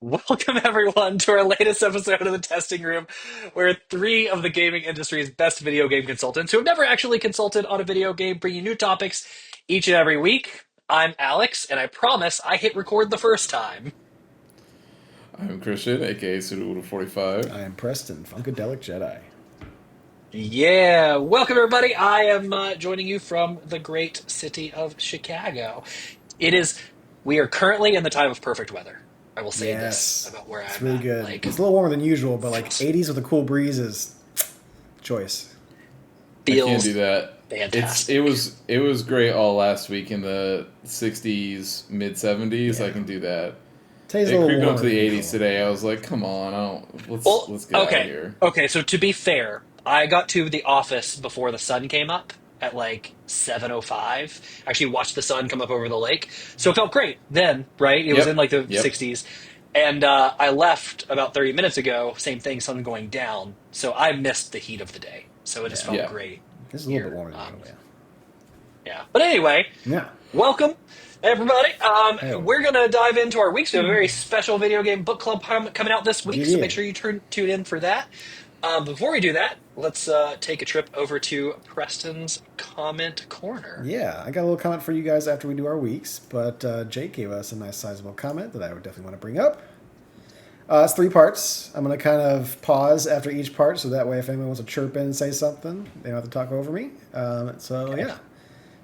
Welcome, everyone, to our latest episode of the Testing Room, where three of the gaming industry's best video game consultants who have never actually consulted on a video game bring you new topics each and every week. I'm Alex, and I promise I hit record the first time. I'm Christian, aka Sudoku45. I am Preston, Funkadelic Jedi. Yeah, welcome, everybody. I am joining you from the great city of Chicago. It is, we are currently in the time of perfect weather. I will say this Yes, about where it's I'm really at. good. Like, It's a little warmer than usual, but like feels, 80s with a cool breeze is choice. I can't feels do that. fantastic. It was great all last week in the 60s, mid 70s. I Yeah, can do that. today's a It little creeped up warmer to than the 80s usual. today. I was like, come on, I don't. Well, Let's get out of okay. here. Okay, so to be fair, I got to the office before the sun came up at like 7:05. Actually watched the sun come up over the lake. So it felt great then, right? It was in Yep, like the yep. 60s. And I left about 30 minutes ago, same thing, sun going down. So I missed the heat of the day. So it just Yeah, felt Yeah. great this is a little bit here. warmer than usual. Yeah. But anyway, Yeah. welcome, everybody. Yeah. Hey. We're going to dive into our weeks. We have a very special video game book club coming out this week, so Yeah. make sure you tune in for that. Before we do that, let's take a trip over to Preston's comment corner. Yeah, I got a little comment for you guys after we do our weeks, but Jake gave us a nice sizable comment that I would definitely want to bring up. It's three parts. I'm going to kind of pause after each part so that way if anyone wants to chirp in and say something, they don't have to talk over me. Okay. Yeah.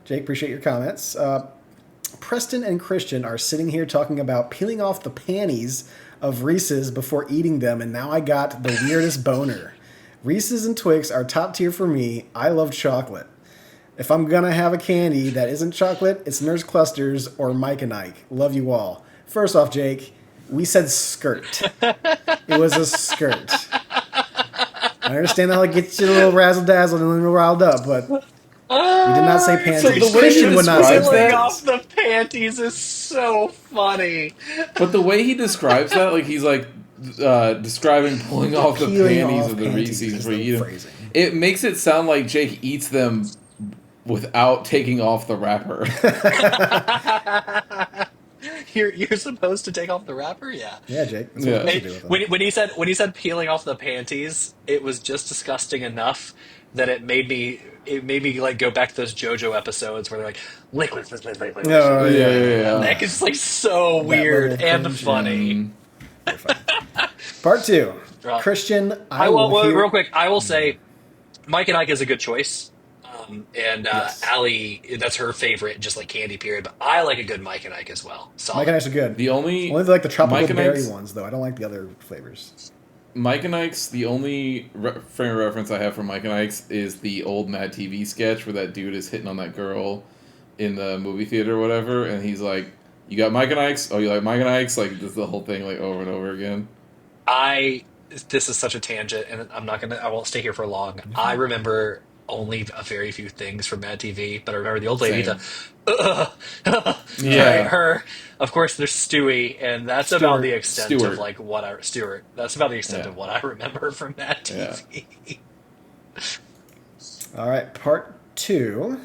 Jake, appreciate your comments. Preston and Christian are sitting here talking about peeling off the panties of Reese's before eating them, and now I got the weirdest boner. Reese's and Twix are top tier for me. I love chocolate. If I'm gonna have a candy that isn't chocolate, it's Nurse Clusters or Mike and Ike. Love you all. First off, Jake, we said skirt. It was a skirt. I understand how it gets you a little razzle dazzled and a little riled up, but we did not say So panties. the way he Christian would not say describes Peeling that, off panties. the panties is so funny. but the way he describes that, like he's like describing pulling off the Peeling panties off of the panties Reese's is for the eat 'em, phrasing. it makes it sound like Jake eats them without taking off the wrapper. You're supposed to take off the wrapper, yeah. Yeah, Jake, that's what you're Yeah. supposed to It, do with them. when he said peeling off the panties, it was just disgusting enough that it made me like go back to those JoJo episodes where they're like lick, No, Yeah, yeah, yeah, yeah. and yeah. that is like so That level weird of and cringe, yeah. funny. Mm. Very funny. Part two. Uh, Christian, I I will will hear. real quick. I will say Mike and Ike is a good choice. And Yes. Allie, that's her favorite, just like candy period. But I like a good Mike and Ike as well. Mike and Solid. Ike's are good. The only Only like the tropical Mike and berry Ike's ones, though. I don't like the other flavors. Mike and Ike's the only frame of reference I have for Mike and Ike's is the old Mad TV sketch where that dude is hitting on that girl in the movie theater or whatever, and he's like, "You got Mike and Ike's? Oh, you like Mike and Ike's?" Like this is the whole thing like over and over again. I This is such a tangent, and I won't stay here for long. I remember only a very few things from Mad TV, but I remember the old lady, Same. right? Yeah, Her, of course, there's Stewie, and that's about the extent of Stewart. like what I Stewart. That's about the extent Yeah, of what I remember from Mad yeah. TV. All right, part two.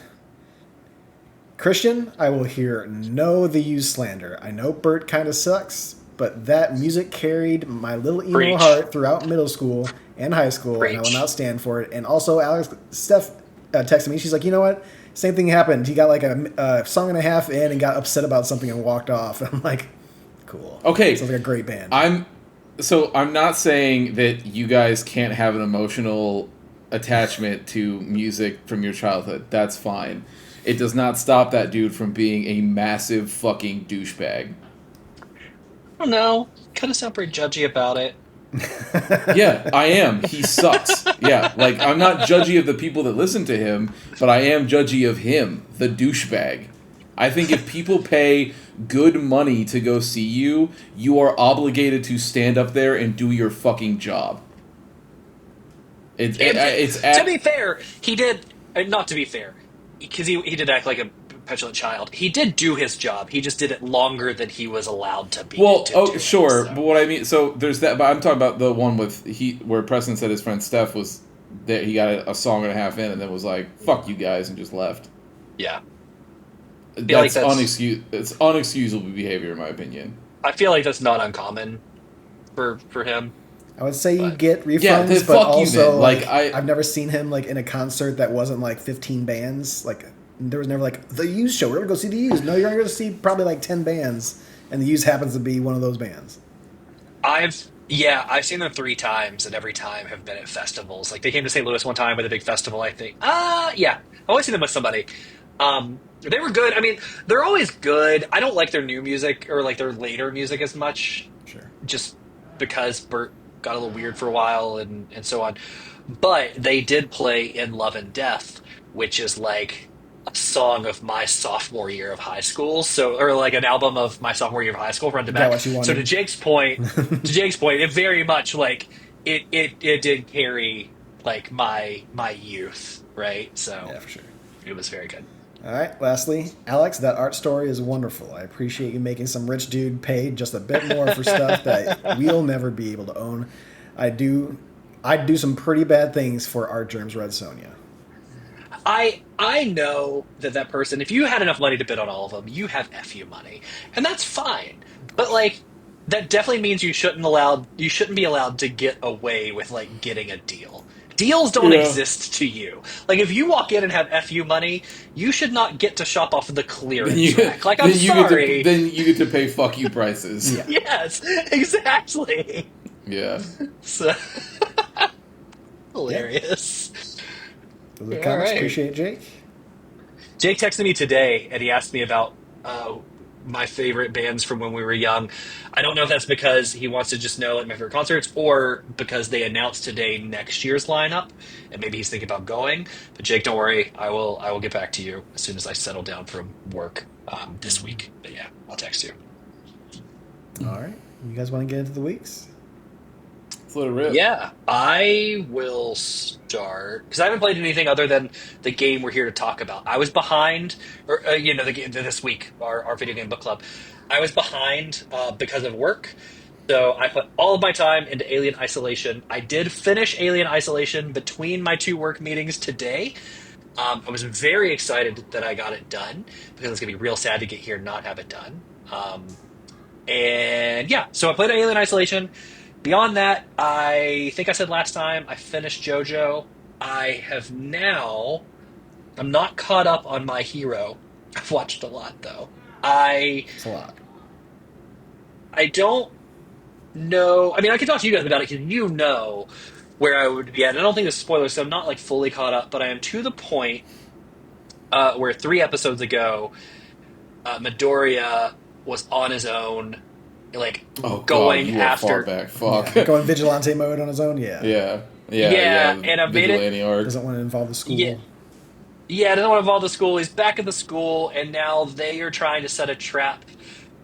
Christian, I will hear no the use slander. I know Bert kind of sucks, but that music carried my little emo Preach, heart throughout middle school and high school, and I will preach. not stand for it. And also, Steph texted me. She's like, you know what? Same thing happened. He got like a song and a half in and got upset about something and walked off. And I'm like, cool. Okay, Sounds like a great band. I'm not saying that you guys can't have an emotional attachment to music from your childhood. That's fine. It does not stop that dude from being a massive fucking douchebag. I don't know. Kind of sound pretty judgy about it. Yeah, I am. He sucks. Yeah, like I'm not judgy of the people that listen to him, but I am judgy of him, the douchebag. I think if people pay good money to go see you, you are obligated to stand up there and do your fucking job. It's To at be fair, he did. Not to be fair, because he did act like a petulant child. He did do his job. He just did it longer than he was allowed to be well, to do oh it. sure, So but what I mean, so there's that. But I'm talking about the one with where Preston said his friend Steph was that he got a song and a half in and then was like, "Fuck you guys," and just left. yeah, I feel like That's that's. It's unexcusable behavior, in my opinion. I feel like that's not uncommon for him. I would say you But get Yeah, then refunds, but fuck you also then. like Like, I've never seen him like in a concert that wasn't like 15 bands. Like there was never like the Used show. We're gonna go see the Used. No, you're gonna go see probably like 10 bands, and the Used happens to be one of those bands. I've seen them 3 times, and every time have been at festivals. Like they came to St. Louis one time with a big festival, I think. Yeah, I've always seen them with somebody. They were good. I mean, they're always good. I don't like their new music or like their later music as much, Sure. just because Bert got a little weird for a while and so on. But they did play In Love and Death, which is like a song of my sophomore year of high school. So, or like an album of my sophomore year of high school, front to Got back. what you So wanted. To Jake's point, it very much like it did carry like my youth, right? Yeah, So for sure. it was very good. All right. Lastly, Alex, that art story is wonderful. I appreciate you making some rich dude pay just a bit more for stuff that we'll never be able to own. I do. I'd do some pretty bad things for Art Germ's Red Sonja. I know that person. If you had enough money to bid on all of them, you have FU money, and that's fine. Of But course. like that definitely means you shouldn't be allowed to get away with like getting a deal. Deals don't yeah. exist to you. Like if you walk in and have FU money, you should not get to shop off of the Then clearance you rack. Like I'm sorry. then you get to pay fuck you prices. Yeah. Yes, exactly. Yeah. So Yeah. hilarious. Those are the All comments. right. Appreciate it, Jake. Jake texted me today and he asked me about my favorite bands from when we were young. I don't know if that's because he wants to just know like my favorite concerts or because they announced today next year's lineup and maybe he's thinking about going. But Jake, don't worry, I will get back to you as soon as I settle down from work this week. But yeah, I'll text you. All right. You guys want to get into the weeks? Let's let it rip. Yeah, I will start because I haven't played anything other than the game we're here to talk about. I was behind, or the game this week, our video game book club. I was behind because of work, so I put all of my time into Alien Isolation. I did finish Alien Isolation between my 2 work meetings today. I was very excited that I got it done because it's gonna be real sad to get here and not have it done. And yeah, so I played Alien Isolation. Beyond that, I think I said last time I finished JoJo. I have now. I'm not caught up on My Hero. I've watched a lot though. I It's a lot. I don't know. I mean, I can talk to you guys about it because you know where I would be at. I don't think there's spoilers, so I'm not like fully caught up, but I am to the point where 3 episodes ago, Midoriya was on his own, like Oh god, going you are far after. back. Fuck. Yeah. Going vigilante mode on his own. Yeah. Yeah. Yeah, Yeah, yeah. and I've made it. Vigilante arc. Doesn't want to involve the Yeah, school. yeah. Doesn't want to involve the school. He's back at the school, and now they are trying to set a trap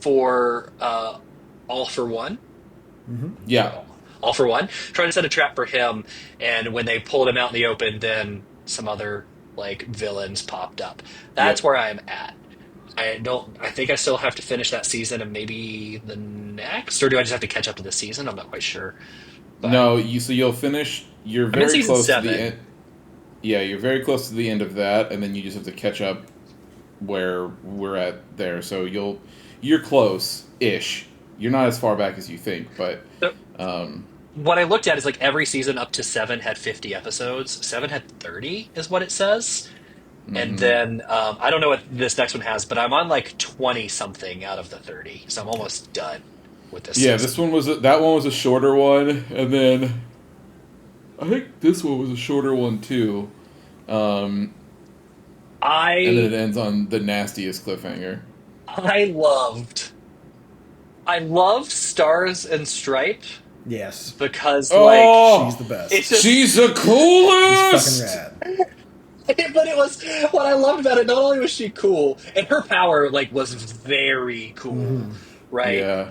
for All for One. Mm-hmm. Yeah. All for One, trying to set a trap for him. And when they pulled him out in the open, then some other like villains popped up. That's Yep. where I am at. I don't. I think I still have to finish that season and maybe the next, or do I just have to catch up to the season? I'm not quite sure. But No, you'll finish. You're I'm in very season close to the 7. end. Yeah, you're very close to the end of that, and then you just have to catch up where we're at there. So you're close ish. You're not as far back as you think, but So um, what I looked at is like every season up to 7 had 50 episodes. 7 had 30, is what it says. And mhm. then I don't know what this next one has, but I'm on like 20 something out of the 30, so I'm almost done with this Yeah, season. that one was a shorter one, and then I think this one was a shorter one too. Um, and then it I ends on the nastiest cliffhanger. I loved I loved Stars and Stripe Yes. because like She's Oh, the it's best. just she's the She's fucking coolest. rad. but it was what I loved about it. Not only was she cool, and her power like was very cool, Mm-hmm. right? Yeah,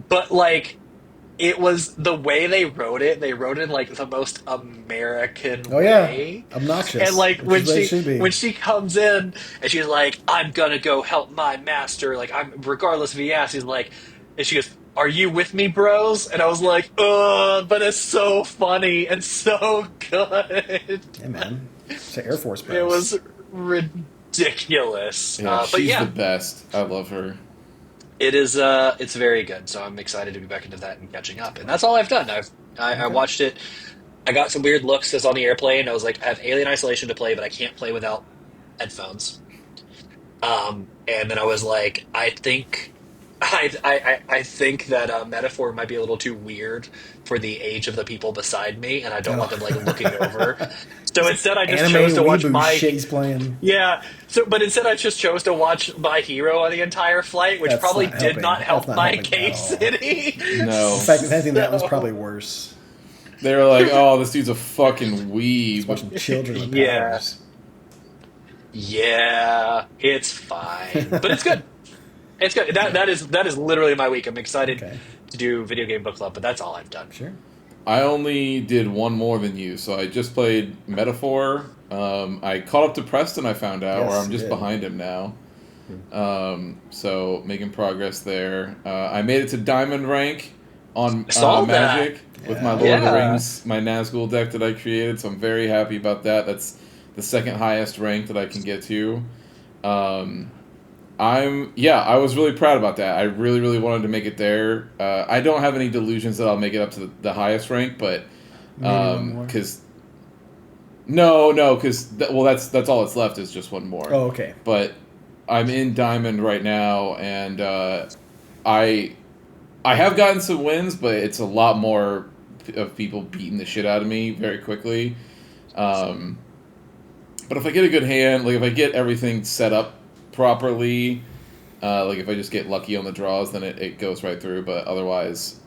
But like it was the way they wrote it. They wrote it in like the most American Oh yeah. way. And Obnoxious, like which is what it should be. when she comes in and she's like, "I'm gonna go help my master," like I'm regardless if he asks, he's like, and she goes, "Are you with me, bros?" And I was like, but it's so funny and so good. Yeah, man. It's Air Force It bros. was ridiculous. yeah, But she's the yeah, best. I love her. It is it's very good. So I'm excited to be back into that and catching up. And that's all I've done. I Okay. watched it. I got some weird looks as on the airplane. I was like, I have Alien Isolation to play, but I can't play without headphones. And then I was like, I think I think that metaphor might be a little too weird for the age of the people beside me, and I don't want them like Oh. looking over. So Some instead, I just anime chose to watch weeboo my shit he's playing. yeah. So, but instead, I just chose to watch My Hero on the entire flight, which That's probably not did not helping. That's help not my helping at case all. any. In No. fact, if anything, that was probably So, worse. They were like, "Oh, this dude's a fucking Just weeb." watching children with yeah, powers. yeah, it's fine, but it's good. It's good. That is literally my week. I'm excited Okay. to do video game book club, but that's all I've done. Sure. I only did one more than you, so I just played Metaphor. I caught up to Preston. I found out, or Yes, I'm you just did. behind him now. So making progress there. I made it to Diamond rank on I saw that. Magic with my Yeah. Lord of the Yeah. Rings, my Nazgul deck that I created. So I'm very happy about that. That's the second highest rank that I can get to. Um, I was really proud about that. I really, really wanted to make it there. I don't have any delusions that I'll make it up to the highest rank, but Maybe one more. because no, because well, that's all that's left is just one more. Oh, okay. But I'm in Diamond right now, and I I have gotten some wins, but it's a lot more of people beating the shit out of me very quickly. Um, but if I get a good hand, like if I get everything set up properly, like if I just get lucky on the draws, then it goes right through. But otherwise,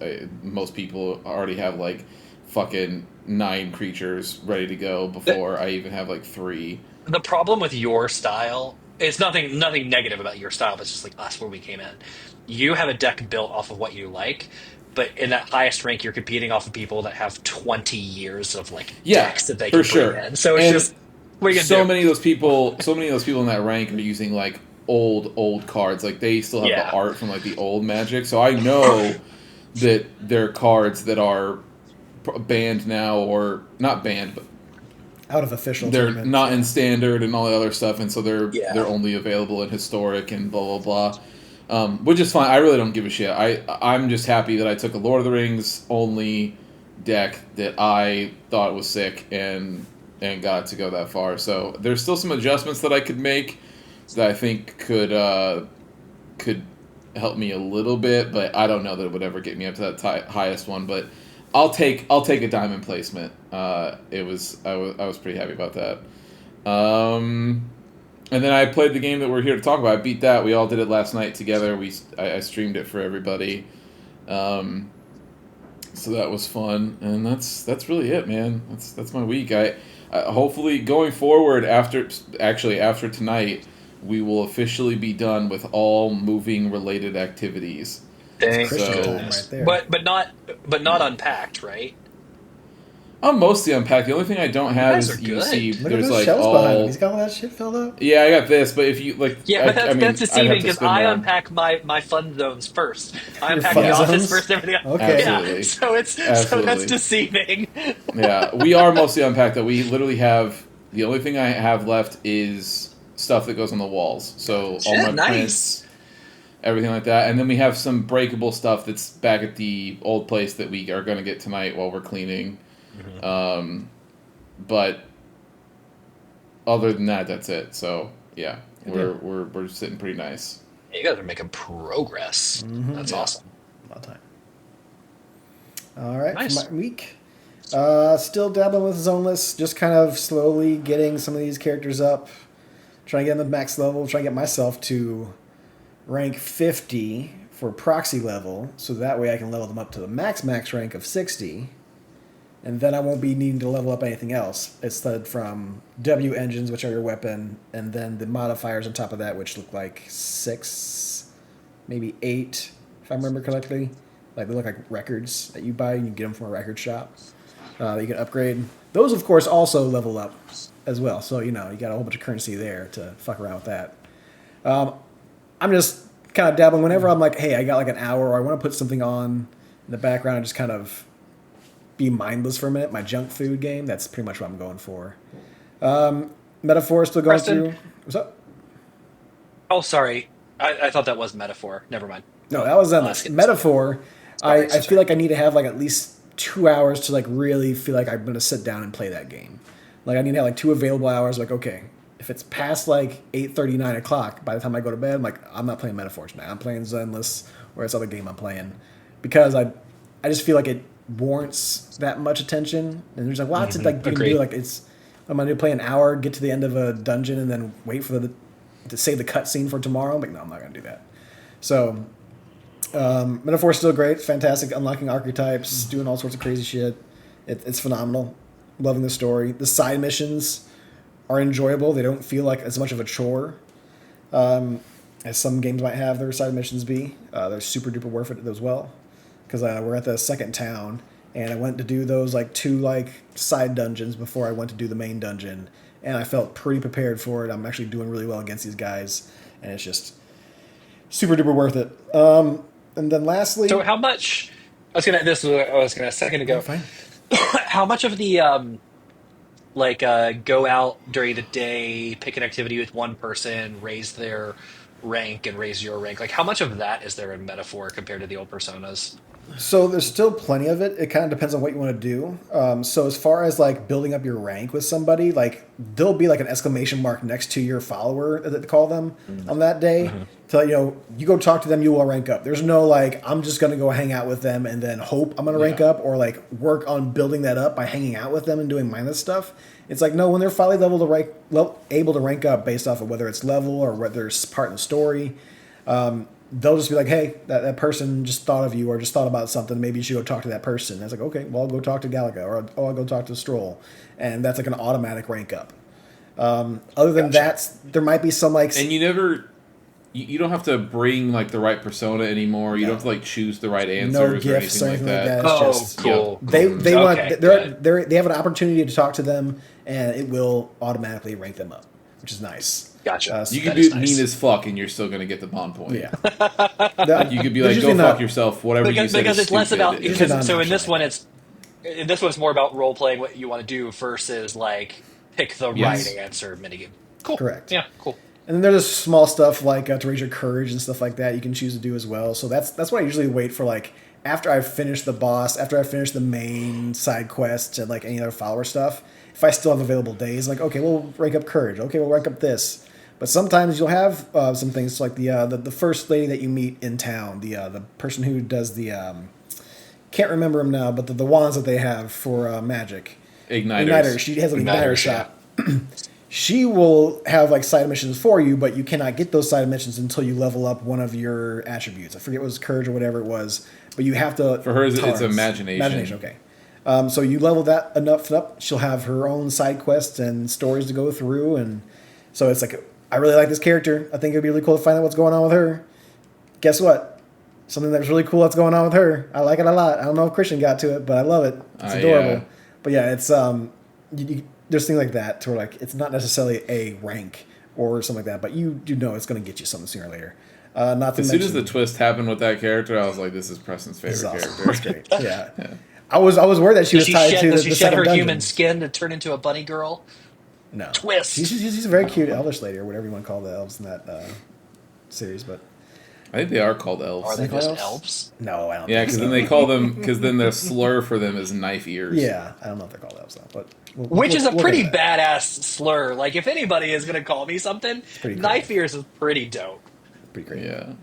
most people already have like fucking 9 creatures ready to go before I even have like 3. The problem with your style, it's nothing negative about your style, but it's just like us where we came in. You have a deck built off of what you like, but in that highest rank, you're competing off of people that have 20 years of like Yeah, decks that they for can bring sure. in. So it's And just what are you gonna do? so many of those people in that rank are using like old cards. Like they still have the Yeah. art from like the old Magic. So I know that there are cards that are banned now or not banned, but Out of official they're tournaments. not in standard and all the other stuff, and so they're Yeah. only available in historic and blah blah blah. Which is fine. I really don't give a shit. I'm just happy that I took a Lord of the Rings only deck that I thought was sick and got to go that far. So there's still some adjustments that I could make that I think could help me a little bit, but I don't know that it would ever get me up to that highest one. But I'll take a diamond placement. I was pretty happy about that. And then I played the game that we're here to talk about. I beat that. We all did it last night together. I streamed it for everybody. So that was fun, and that's really it, man. That's my week. I hopefully going forward after tonight, we will officially be done with all moving related activities. That's Thank Christian So time goodness. right there. But not unpacked, right? I'm mostly unpacked. The only thing I don't You have guys are is you see good. Look at there's those like shelves behind him. all He's got all that shit filled up. yeah, I got this, but if you like Yeah, but I that's mean I'd have deceiving to because spend I more. unpack my fun zones first. I Your unpack the fun Yeah, office zones? first, everything else. Okay. Yeah, absolutely. so that's Absolutely. deceiving. Yeah, we are mostly unpacked. That we literally have the only thing I have left is stuff that goes on the walls. So all my Shit, prints, nice. everything like that, and then we have some breakable stuff that's back at the old place that we are going to get tonight while we're cleaning. Mhm. But other than that, that's it. So yeah, Good we're deal. we're sitting pretty nice. You guys are making progress. Mm-hmm. That's Yeah. awesome. About time. All right, for my Nice. week. Still dabbling with zoneless, just kind of slowly getting some of these characters up, trying to get them to max level, trying to get myself to rank 50 for proxy level, so that way I can level them up to the max rank of 60, and then I won't be needing to level up anything else, instead from W engines, which are your weapon, and then the modifiers on top of that, which look like 6, maybe 8, if I remember correctly. Like they look like records that you buy, and you get them from a record shop that you can upgrade. Those, of course, also level up as well. So you got a whole bunch of currency there to fuck around with that. I'm just kind of dabbling whenever I'm like, hey, I got like an hour, or I want to put something on in the background and just kind of be mindless for a minute. My junk food game. That's pretty much what I'm going for. Metaphor still going Preston. through. What's up? Oh, sorry. I thought that was metaphor. Never mind. No, that was endless. Let's get Metaphor, sorry, I feel sorry. like I need to have like at least 2 hours to like really feel like I'm gonna sit down and play that game. Like I need to have like 2 available hours. Like okay, if it's past like 8:30, 9 o'clock, by the time I go to bed, I'm like I'm not playing Metaphor tonight. I'm playing Zenless or this other game I'm playing because I just feel like it warrants that much attention. And there's like lots of like you can Agreed. do like it's I'm gonna play an hour, get to the end of a dungeon, and then wait for the to save the cutscene for tomorrow. I'm like no, I'm not gonna do that. So Metaphor's still great, fantastic, unlocking archetypes, doing all sorts of crazy shit. It's phenomenal. Loving the story. The side missions are enjoyable. They don't feel like as much of a chore as some games might have their side missions be. They're super duper worth it as well. Because we're at the second town, and I went to do those like two like side dungeons before I went to do the main dungeon, and I felt pretty prepared for it. I'm actually doing really well against these guys, and it's just super duper worth it. And then lastly, So how much? I was gonna. This was what I was gonna a second yeah, ago. fine. How much of the go out during the day, pick an activity with one person, raise their rank and raise your rank? Like how much of that is there in Metaphor compared to the old Personas? So there's still plenty of it. It kind of depends on what you want to do. So as far as like building up your rank with somebody, like there'll be like an exclamation mark next to your follower that they call them on that day. To let you know, you go talk to them, you will rank up. There's no like I'm just gonna go hang out with them and then hope I'm gonna rank Yeah. up or like work on building that up by hanging out with them and doing mindless stuff. It's like no, when they're finally able to rank up based off of whether it's level or whether it's part in the story. They'll just be like, hey, that person just thought of you or just thought about something. Maybe you should go talk to that person. And it's like, okay, well, I'll go talk to Galaga or I'll go talk to Stroll. And that's like an automatic rank up. Other than Gotcha. that, there might be some like, And you never, you don't have to bring like the right persona anymore. You No. don't have to like choose the right no answers or gifts or anything anything like like that. that. It's Oh, just, cool. they cool. want, Okay, good. they have an opportunity to talk to them and it will automatically rank them up, which is nice. Gotcha. So You could That be is nice. mean as fuck and you're still gonna get the bond point. yeah. Like you could be There's like, go usually fuck not- yourself. Whatever you because said because is it's less stupid. about Usually not so in this naturally. one it's more about role playing what you want to do versus like pick the Yes. right answer minigame. Cool. Correct. Yeah, cool. And then there's small stuff like to raise your courage and stuff like that you can choose to do as well. So that's what I usually wait for. Like after I've finished the boss, after I've finished the main side quests and like any other follower stuff, if I still have available days, like okay, we'll rank up courage. Okay, we'll rank up this. But sometimes you'll have some things like the first lady that you meet in town, the person who does the can't remember him now, but the wands that they have for magic. Igniters. She has an Igniters, igniter shop. She will have like side missions for you, but you cannot get those side missions until you level up one of your attributes. I forget what it was courage or whatever it was, but you have to. For her, it's tolerance. imagination. Imagination, okay. So you level that enough up, she'll have her own side quests and stories to go through, and so it's like I really like this character. I think it'd be really cool to find out what's going on with her. Guess what? Something that's really cool that's going on with her. I like it a lot. I don't know if Christian got to it, but I love it. It's adorable. Yeah. But yeah, it's there's things like that to where like it's not necessarily a rank or something like that, but you do know it's going to get you something sooner or later. Not to As soon mention, as the twist happened with that character, I was like, this is Preston's this favorite is awesome. character. It's great. Yeah. I was worried that she was tied to Does the she shed second her dungeon. human skin to turn into a bunny girl? No. Twist. She's a very cute elvish lady or whatever you want to call the elves in that series, but I think they are called elves. Are they Call just elves? elves? no, I don't. Yeah, think because so. then they call them, because then the slur for them is knife ears. Yeah, I don't know if they're called elves though, but Which is a we'll pretty get that. badass slur. Like, if anybody is going to call me something, pretty cool. knife ears is pretty dope. Pretty great. Yeah.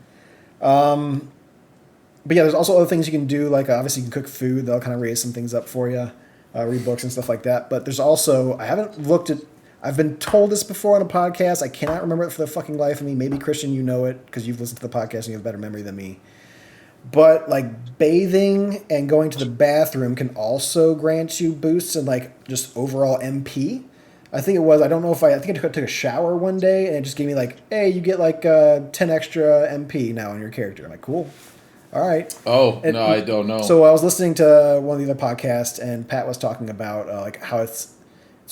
But yeah, there's also other things you can do. Like obviously you can cook food. They'll kind of raise some things up for you, read books and stuff like that. But there's also I haven't looked at. I've been told this before on a podcast. I cannot remember it for the fucking life of me. Maybe Christian, you know it because you've listened to the podcast and you have better memory than me. But like bathing and going to the bathroom can also grant you boosts and like just overall MP. I think it was. I don't know if I think I took a shower one day and it just gave me like, hey, you get like 10 extra MP now on your character. I'm like, cool. All right. Oh, And- no, I don't know. So I was listening to one of the other podcasts, and Pat was talking about like how it's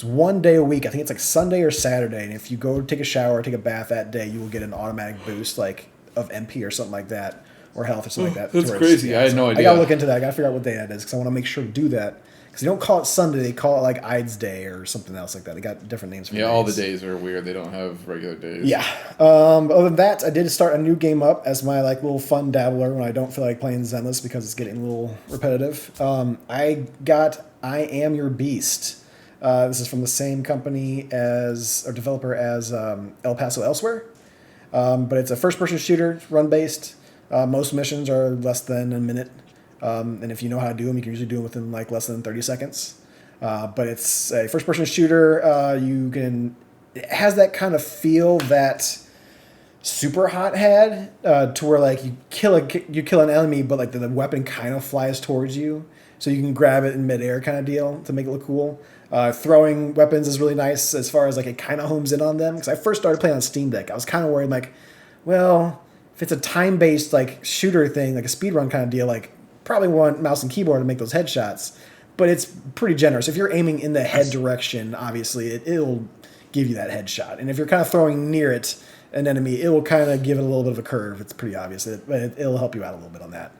one day a week. I think it's like Sunday or Saturday, and if you go take a shower or take a bath that day, you will get an automatic boost like of MP or something like that, or health or something like that. That's to where it's- crazy. I had no I idea. gotta look into that. I gotta figure out what day that is because I want to make sure to do that Because they don't call it Sunday, they call it like Ides Day or something else like that. They got different names for Yeah, days. all the days are weird. They don't have regular days. Yeah. Other than that, I did start a new game up as my like little fun dabbler when I don't feel like playing Zenless because it's getting a little repetitive. I got I Am Your Beast. This is from the same company as or developer as El Paso Elsewhere, but it's a first-person shooter, run-based. Most missions are less than a minute, and if you know how to do them, you can usually do them within like less than 30 seconds. But it's a first-person shooter. You can it has that kind of feel that Super Hot had, to where like you kill an enemy, but like the weapon kind of flies towards you, so you can grab it in midair, kind of deal to make it look cool. Throwing weapons is really nice as far as like it kind of homes in on them. Because I first started playing on Steam Deck, I was kind of worried like, well, if it's a time based like shooter thing, like a speedrun kind of deal, like probably want mouse and keyboard to make those headshots. But it's pretty generous. If you're aiming in the head direction, obviously it'll give you that headshot. And if you're kind of throwing near it, an enemy, it will kind of give it a little bit of a curve. It's pretty obvious, but it'll help you out a little bit on that.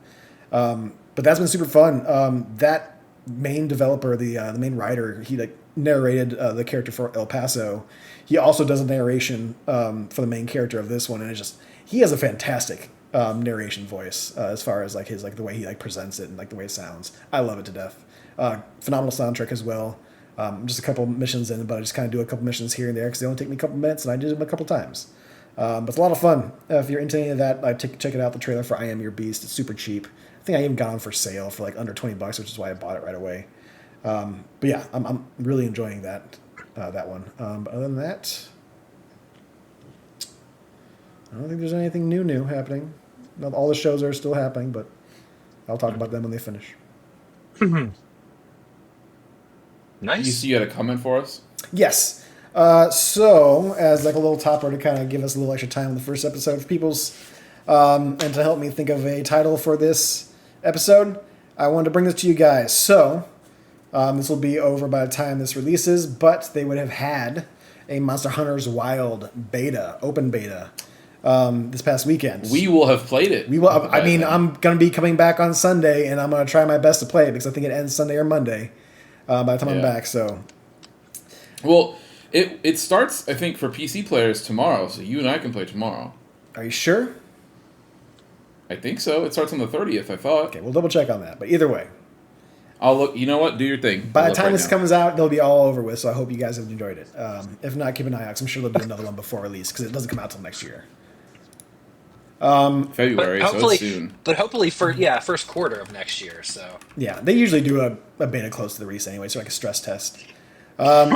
But that's been super fun. That main developer, the main writer, he like narrated the character for El Paso. He also does a narration for the main character of this one, and he has a fantastic narration voice as far as like his like the way he like presents it and like the way it sounds. I love it to death. Phenomenal soundtrack as well. Just a couple missions in, but I just kind of do a couple missions here and there because they only take me a couple minutes, and I did them a couple times. But it's a lot of fun. If you're into any of that, check it out. The trailer for I Am Your Beast. It's super cheap. I think I even got on for sale for like under $20, which is why I bought it right away. But yeah, I'm really enjoying that one. But other than that, I don't think there's anything new happening. Not all the shows are still happening, but I'll talk about them when they finish. Nice. You had a comment for us? Yes. So, as like a little topper to kind of give us a little extra time in the first episode for people's, and to help me think of a title for this episode, I wanted to bring this to you guys. So, this will be over by the time this releases, but they would have had a Monster Hunter's Wild beta, open beta, this past weekend. We will have played it. We will. I mean, I'm going to be coming back on Sunday, and I'm going to try my best to play it because I think it ends Sunday or Monday by the time I'm back. So, well, it starts, I think, for PC players tomorrow, so you and I can play tomorrow. are you sure? I think so. It starts on the 30th, I thought. Okay, we'll double check on that. But either way, I'll look. You know what? Do your thing. by the time this comes out, they'll be all over with. So I hope you guys have enjoyed it. If not, keep an eye out. 'Cause I'm sure there'll be another one before release because it doesn't come out till next year. February, so it's soon. But hopefully first quarter of next year. So Yeah, they usually do a beta close to the release anyway, so like a stress test.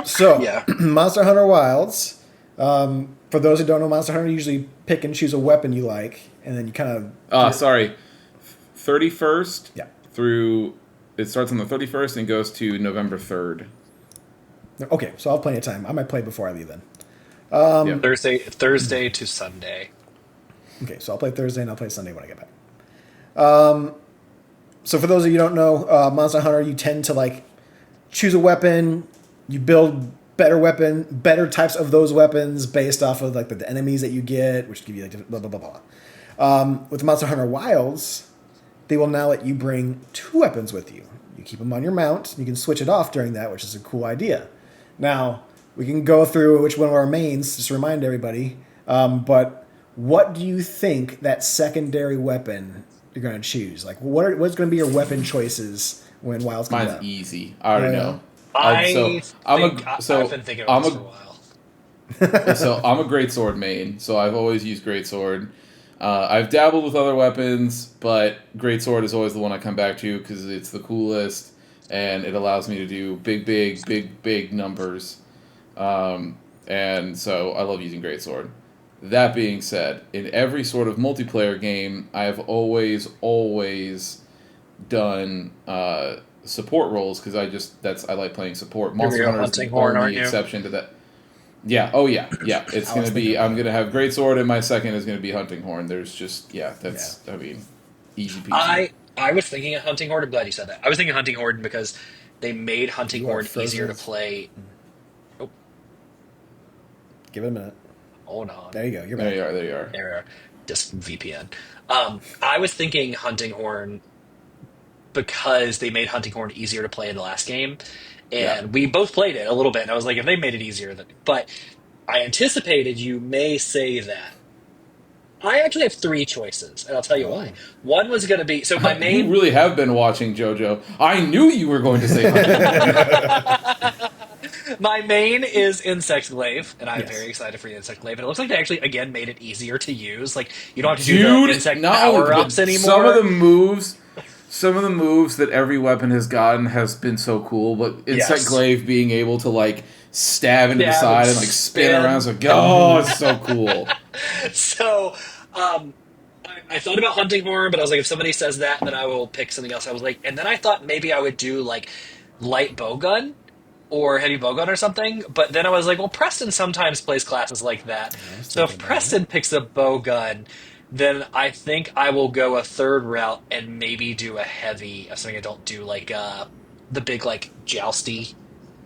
So yeah. Monster Hunter Wilds. For those who don't know, Monster Hunter, you usually pick and choose a weapon you like, and then you kind of. Sorry, 31st. Yeah. Through. It starts on the 31st and goes to November 3rd. Okay, so I'll have plenty of time. I might play before I leave then. Yeah. Thursday to Sunday. Okay, so I'll play Thursday and I'll play Sunday when I get back. So for those of you who don't know, Monster Hunter, you tend to like choose a weapon, you build better types of those weapons based off of like the enemies that you get, which give you like blah blah blah blah. With Monster Hunter Wilds, they will now let you bring two weapons with you. You keep them on your mount. You can switch it off during that, which is a cool idea. Now we can go through which one of our mains, just to remind everybody. But what do you think that secondary weapon you're going to choose? Like, what's going to be your weapon choices when Wilds comes out? Mine's easy. I already know. I've been thinking about this for a while. So I'm a greatsword main, so I've always used greatsword. I've dabbled with other weapons, but greatsword is always the one I come back to because it's the coolest and it allows me to do big numbers. And so I love using greatsword. That being said, in every sort of multiplayer game, I've always done support roles because I like playing support. Monster Hunter is the only exception to that. Yeah. Oh yeah. Yeah. It's gonna be. I'm gonna have greatsword, and my second is gonna be hunting horn. There's just That's I mean, easy peasy. I was thinking of hunting horn. I'm glad you said that. I was thinking hunting horn because they made hunting horn easier to play. Oh, give it a minute. hold on. There you go. You're back. There you are. There you are. There we are. Just VPN. I was thinking hunting horn because they made Hunting Horn easier to play in the last game. Yeah. And we both played it a little bit, and I was like, if they made it easier, then. But I anticipated you may say that. I actually have three choices, and I'll tell you why. Oh. One was going to be so my You main. really have been watching JoJo. I knew you were going to say Hunting Horn. My main is Insect Glaive, and I'm very Yes. excited for the Insect Glaive. And it looks like they actually, again, made it easier to use. Like, you don't have to do the Dude, insect not only, power ups but anymore. some of the moves that every weapon has gotten has been so cool. But Insect Yes. Glaive being able to like stab into the Stab and side and like spin around, it's like, oh, it's so cool. So, I thought about Hunting Horn, but I was like, if somebody says that, then I will pick something else. I was like, and then I thought maybe I would do like light bowgun or heavy bowgun or something. But then I was like, well, Preston sometimes plays classes like that. I was So thinking if about it. Preston picks a bowgun, then I think I will go a third route and maybe do a heavy, something I don't do, like the big like jousty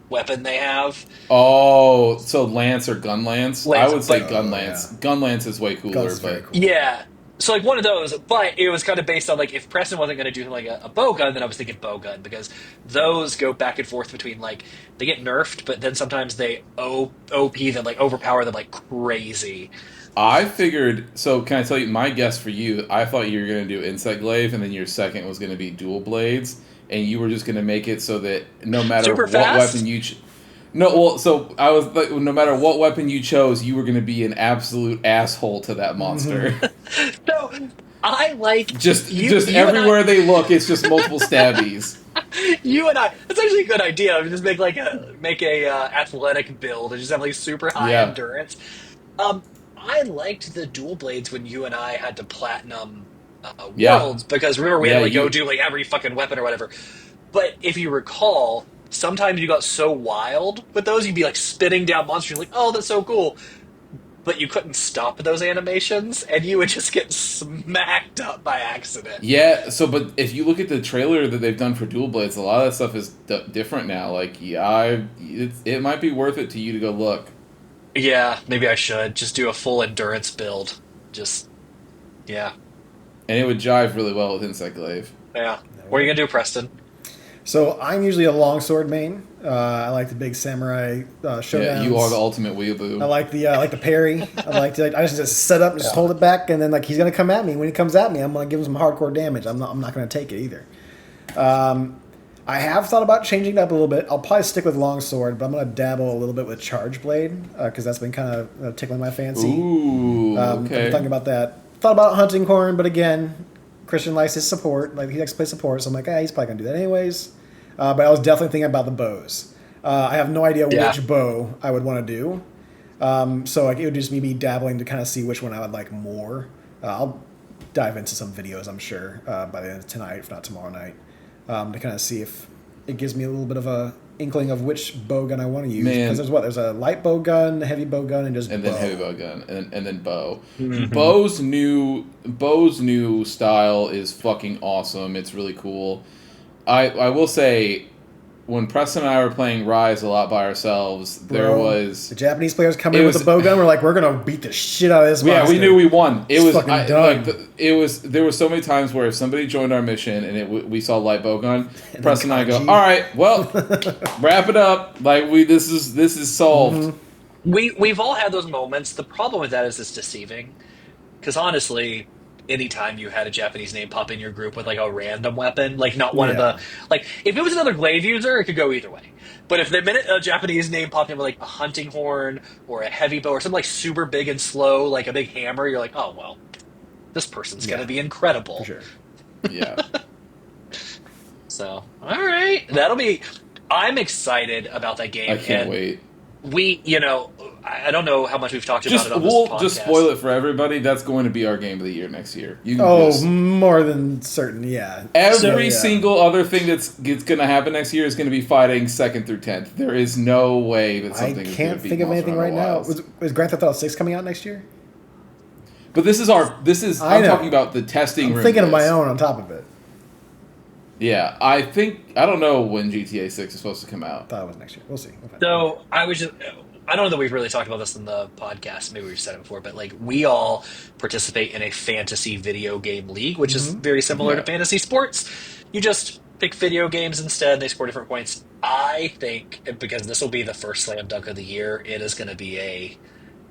weapon they have. Oh, so Lance or Gun Lance? I Lance, would say but Gun Oh Lance. yeah, Gun Lance is way guns cooler, is very but cool. yeah. So like one of those, but it was kind of based on like if Preston wasn't going to do like a bow gun, then I was thinking bow gun because those go back and forth between like they get nerfed, but then sometimes they OP them like overpower them like crazy. I figured. So, can I tell you my guess for you? I thought you were going to do Insect Glaive, and then your second was going to be Dual Blades, and you were just going to make it so that no matter Super what weapon fast. no, well, so I was like, no matter what weapon you chose, you were going to be an absolute asshole to that monster. So I like just you and I everywhere they look, it's just multiple stabbies. you and I. That's actually a good idea. I mean, just make a athletic build and just have like super high Yeah, endurance. Um, I liked the dual blades when you and I had to platinum yeah, worlds because remember we had yeah. to like go You, do like every fucking weapon or whatever. But if you recall, sometimes you got so wild with those, you'd be like spitting down monsters. You're like, oh, that's so cool. But you couldn't stop those animations, and you would just get smacked up by accident. yeah. So, but if you look at the trailer that they've done for Dual Blades, a lot of that stuff is different now. Like, yeah, it might be worth it to you to go look. Yeah, maybe I should just do a full endurance build. Just yeah, And it would jive really well with Insect Glaive. yeah. That What are you would. gonna do, Preston? So I'm usually a longsword main. I like the big samurai Yeah, you are the showdowns. ultimate weeaboo. I like the parry. I just set up and just hold it back, and then like he's gonna come at me. When he comes at me, I'm gonna give him some hardcore damage. I'm not gonna take it either. I have thought about changing it up a little bit. I'll probably stick with longsword, but I'm gonna dabble a little bit with charge blade because that's been kind of tickling my fancy. Ooh, I've been okay. thinking about that. Thought about hunting corn, but again, Christian likes his support. Like he likes to play support, so I'm like, he's probably gonna do that anyways. But I was definitely thinking about the bows. I have no idea Yeah. which bow I would want to do. So like it would just be me dabbling to kind of see which one I would like more. I'll dive into some videos, I'm sure, by the end of tonight, if not tomorrow night, to kind of see if it gives me a little bit of a inkling of which bow gun I want to use. Man. Because there's a light bow gun, heavy bow gun, and just And bow. then heavy bow gun, and then bow. Mhm. Bow's new style is fucking awesome. It's really cool. I will say, when Preston and I were playing Rise a lot by ourselves, there Bro, was the Japanese players come it in was- with a bow gun. We're like, we're gonna beat the shit out of this. yeah, we monster. knew we won. It It's was fucking I, done. like it was. There were so many times where if somebody joined our mission and we saw light bow gun, And Preston and I go, Kaji. all right, well, wrap it up. Like this is solved. We've all had those moments. The problem with that is it's deceiving. Because honestly, anytime you had a Japanese name pop in your group with like a random weapon, like not one of Yeah. the like if it was another glaive user, it could go either way. But if the minute a Japanese name popped in with like a hunting horn or a heavy bow or something like super big and slow, like a big hammer, you're like, oh well, this person's Yeah, gonna be incredible. for sure. Yeah. So all right, that'll be. I'm excited about that game. I can't and wait. I don't know how much we've talked about Just it on this we'll podcast. just spoil it for everybody. That's going to be our game of the year next year. You can Oh, just, more than certain. Yeah. every Yeah. single other thing that's going to happen next year is going to be fighting 2nd through 10th. There is no way that I something is going can't to beat think of Monster anything right Hunter now. Wilds. Was Grand Theft Auto 6 coming out next year? But I I'm know. talking about the testing I'm room. thinking of my list. own on top of it. Yeah, I don't know when GTA 6 is supposed to come out. Thought it was next year. We'll see. Okay. So I don't know that we've really talked about this in the podcast. Maybe we've said it before, but like we all participate in a fantasy video game league, which is very similar to Yeah. fantasy sports. You just pick video games instead. They score different points. I think because this will be the first slam dunk of the year, it is going to be a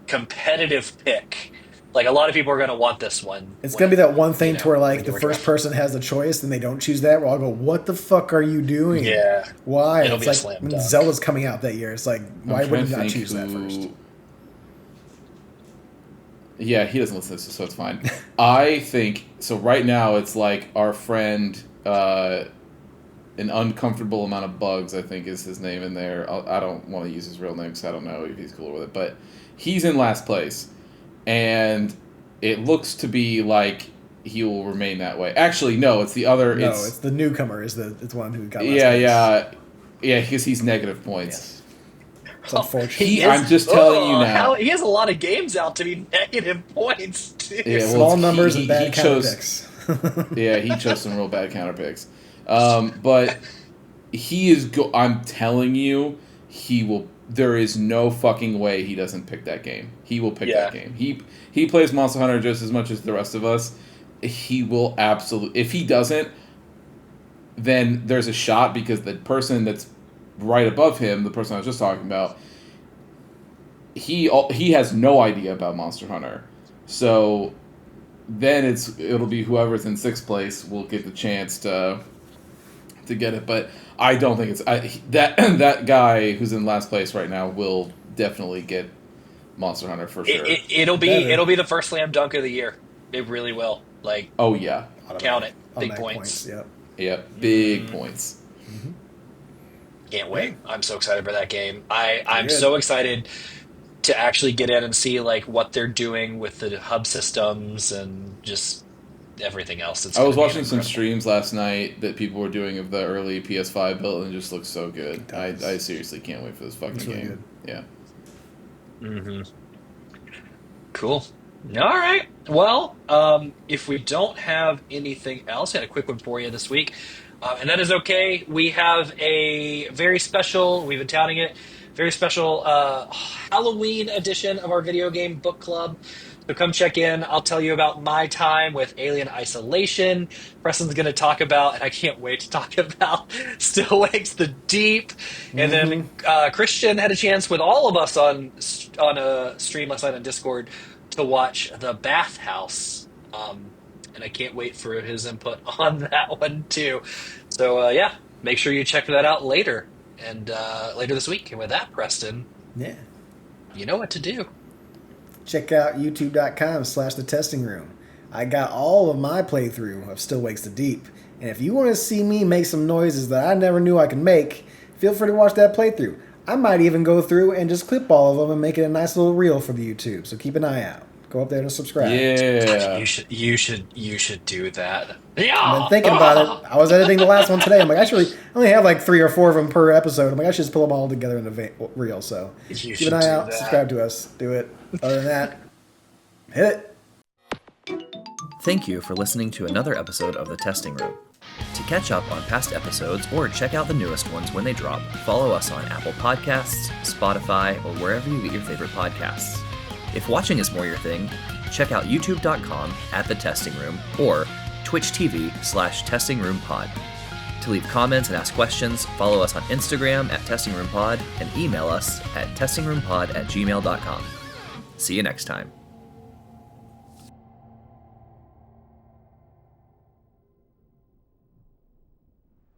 competitive pick. Like a lot of people are going to want this one It's gonna be that one thing to where when like you the were first drafting. person has the choice and they don't choose that. We'll all go, "What the fuck are you doing? Yeah, Why?" it'll It's be a like slam when dunk. Zelda's coming out that year. It's like, I'm why would trying you to not think choose that who. first? Yeah, he doesn't listen to this, so it's fine. I think so. Right now, it's like our friend, an uncomfortable amount of bugs. I think is his name in there. I don't want to use his real name because I don't know if he's cool with it. But he's in last place, and it looks to be like he will remain that way. Actually, no, it's the other. No, it's the newcomer is the one who got last Yeah, place. yeah, because he's negative points. Yes. It's Oh, unfortunate. I'm just telling you how now. he has a lot of games out to be negative points too. Yeah, well, Small numbers and he bad counter chose. picks. Yeah, he chose some real bad counter picks. But he is. I'm telling you, he will. There is no fucking way he doesn't pick that game. He will pick Yeah. that game. He plays Monster Hunter just as much as the rest of us. He will absolutely. If he doesn't, then there's a shot because the person that's right above him, the person I was just talking about, he has no idea about Monster Hunter. So then it'll be whoever's in sixth place will get the chance to get it. But I don't think that guy who's in last place right now will definitely get Monster Hunter for sure. Better. It'll be the first slam dunk of the year. It really will. Like Oh yeah, count Automatic. it. Big Automatic points. Yep. yep, big points. Can't wait. I'm so excited for that game. I'm Good. so excited to actually get in and see like what they're doing with the hub systems and just everything else. It's I going was to be an watching some incredible. streams last night that people were doing of the early PS5 build and it just looks so good. It does. I seriously can't wait for this fucking It's really game. Yeah. Hmm. Cool. All right. Well, if we don't have anything else, I had a quick one for you this week, and that is okay. We have a very special. We've been touting it. Very special Halloween edition of our video game book club. So come check in. I'll tell you about my time with Alien Isolation. Preston's going to talk about, and I can't wait to talk about Still Wakes the Deep. And then Mm-hmm. Christian had a chance with all of us on a stream last night on Discord to watch The Bathhouse. And I can't wait for his input on that one too. So yeah, make sure you check that out later and later this week. And with that, Preston, Yeah. you know what to do. Check out youtube.com/the testing room. I got all of my playthrough of Still Wakes the Deep. And if you want to see me make some noises that I never knew I could make, feel free to watch that playthrough. I might even go through and just clip all of them and make it a nice little reel for the YouTube. So keep an eye out. Go up there and subscribe. Yeah. You should do that. I've been Yeah. thinking about it. I was editing the last one today. I'm like, actually, I only have like 3 or 4 of them per episode. I'm like, I should just pull them all together in a reel. So You keep should an eye do out. that. Subscribe to us. Do it. Other than that, hit it. Thank you for listening to another episode of The Testing Room. To catch up on past episodes or check out the newest ones when they drop, follow us on Apple Podcasts, Spotify, or wherever you get your favorite podcasts. If watching is more your thing, check out youtube.com/thetestingroom or Twitch TV/testingroompod. To leave comments and ask questions, follow us on Instagram @testingroompod and email us at testingroompod@gmail.com. See you next time.